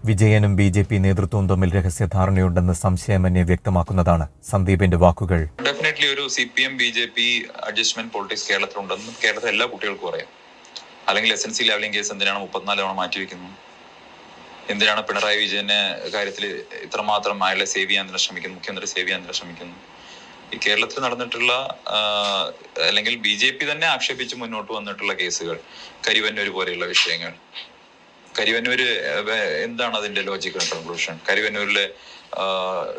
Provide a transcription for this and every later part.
വിജയനും ബി.ജെ.പി. നേതൃത്വവും തമ്മിൽ രഹസ്യധാരണയുണ്ടെന്ന് സംശയമന്യേ വ്യക്തമാക്കുന്നതാണ് സന്ദീപിന്റെ വാക്കുകൾ. ഡെഫിനറ്റ്ലി ഒരു CPM ബി.ജെ.പി. അഡ്ജസ്റ്റ്മെന്റ് പൊളിറ്റിക്സ് കേരളത്തിലുണ്ടെന്ന് കേരളത്തിലെ എല്ലാ കുട്ടികൾക്കും അറിയാം. അല്ലെങ്കിൽ SNC ലെവലിംഗ് കേസ് എന്തിനാണ് 34 തവണ മാറ്റിവെക്കുന്നത്? എന്തിനാണ് പിണറായി വിജയന്റെ കാര്യത്തിൽ ഇത്രമാത്രം അയാളെ സേവ് ചെയ്യാൻ തന്നെ ശ്രമിക്കുന്നു, മുഖ്യമന്ത്രി സേവ് ചെയ്യാൻ തന്നെ ശ്രമിക്കുന്നു? ഈ കേരളത്തിൽ നടന്നിട്ടുള്ള അല്ലെങ്കിൽ ബി.ജെ.പി. തന്നെ ആക്ഷേപിച്ച് മുന്നോട്ട് വന്നിട്ടുള്ള കേസുകൾ, കരിവന്നൂർ പോലെയുള്ള വിഷയങ്ങൾ, കരിവന്നൂര് എന്താണ് അതിന്റെ ലോജിക്കൽ കൺക്ലൂഷൻ? കരിവന്നൂരിലെ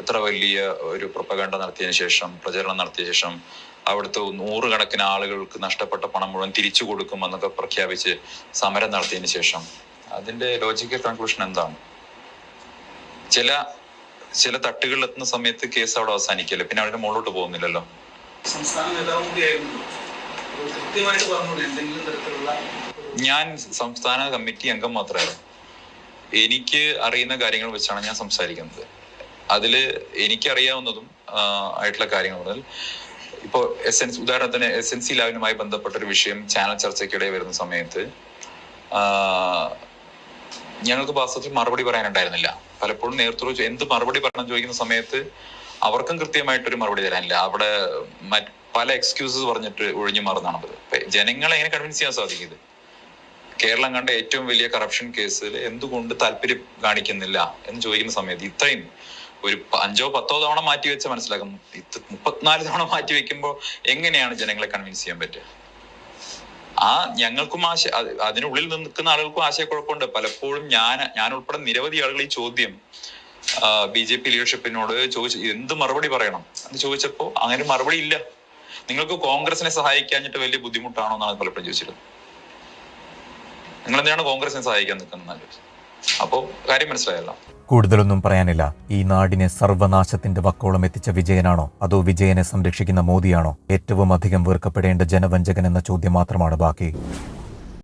ഇത്ര വലിയ ഒരു പ്രൊപ്പഗണ്ട നടത്തിയതിനു ശേഷം, പ്രചരണം നടത്തിയ ശേഷം അവിടുത്തെ 100 കണക്കിന് ആളുകൾക്ക് നഷ്ടപ്പെട്ട പണം മുഴുവൻ തിരിച്ചു കൊടുക്കുമെന്നൊക്കെ പ്രഖ്യാപിച്ച് സമരം നടത്തിയതിനു ശേഷം അതിന്റെ ലോജിക്കൽ കൺക്ലൂഷൻ എന്താണ്? ചില തട്ടുകളിൽ എത്തുന്ന സമയത്ത് കേസ് അവിടെ അവസാനിക്കല്ലേ, പിന്നെ അവിടെ മുകളിലോട്ട് പോകുന്നില്ലല്ലോ. ഞാൻ സംസ്ഥാന കമ്മിറ്റി അംഗം മാത്രമായിരുന്നു. എനിക്ക് അറിയുന്ന കാര്യങ്ങൾ വെച്ചാണ് ഞാൻ സംസാരിക്കുന്നത്. അതില് എനിക്കറിയാവുന്നതും ആയിട്ടുള്ള കാര്യങ്ങൾ മുതൽ ഇപ്പോൾ ഉദാഹരണത്തിന് SNC ലാവിനുമായി ബന്ധപ്പെട്ട ഒരു വിഷയം ചാനൽ ചർച്ചയ്ക്കിടെ വരുന്ന സമയത്ത് ഞങ്ങൾക്ക് വാസ്തവത്തിൽ മറുപടി പറയാനുണ്ടായിരുന്നില്ല. പലപ്പോഴും നേതൃത്വം എന്ത് മറുപടി പറയണം ചോദിക്കുന്ന സമയത്ത് അവർക്കും കൃത്യമായിട്ടൊരു മറുപടി തരാനില്ല. അവിടെ പല എക്സ്ക്യൂസസ് പറഞ്ഞിട്ട് ഒഴിഞ്ഞു മാറുന്നതാണ് അത്. ജനങ്ങളെ എങ്ങനെ കൺവിൻസ് ചെയ്യാൻ സാധിക്കുന്നത്? കേരളം കണ്ട ഏറ്റവും വലിയ കറപ്ഷൻ കേസിൽ എന്തുകൊണ്ട് താല്പര്യം കാണിക്കുന്നില്ല എന്ന് ചോദിക്കുന്ന സമയത്ത് ഇത്രയും ഒരു 5-10 തവണ മാറ്റിവെച്ച മനസ്സിലാക്കും. 34 തവണ മാറ്റിവെക്കുമ്പോൾ എങ്ങനെയാണ് ജനങ്ങളെ കൺവിൻസ് ചെയ്യാൻ പറ്റുക? ഞങ്ങൾക്കും അതിനുള്ളിൽ നിൽക്കുന്ന ആളുകൾക്കും ആശയക്കുഴപ്പമുണ്ട്. പലപ്പോഴും ഞാൻ ഉൾപ്പെടെ നിരവധി ആളുകൾ ഈ ചോദ്യം ബി.ജെ.പി. ലീഡർഷിപ്പിനോട് ചോദിച്ചു, എന്ത് മറുപടി പറയണം എന്ന് ചോദിച്ചപ്പോൾ അങ്ങനെ മറുപടി ഇല്ല. നിങ്ങൾക്ക് കോൺഗ്രസിനെ സഹായിക്കാഞ്ഞിട്ട് വലിയ ബുദ്ധിമുട്ടാണോ എന്നാണ് പലപ്പോഴും ചോദിച്ചിരുന്നത്. നിങ്ങൾ എന്തിനാണ് കോൺഗ്രസിനെ സഹായിക്കാൻ നിൽക്കുന്നത്? അപ്പോ കാര്യം മനസ്സിലായല്ലോ. കൂടുതലൊന്നും പറയാനില്ല. ഈ നാടിനെ സർവനാശത്തിന്റെ വക്കോളം എത്തിച്ച വിജയനാണോ അതോ വിജയനെ സംരക്ഷിക്കുന്ന മോദിയാണോ ഏറ്റവും അധികം വെറുക്കപ്പെടേണ്ട ജനവഞ്ചകൻ എന്ന ചോദ്യം മാത്രമാണ് ബാക്കി.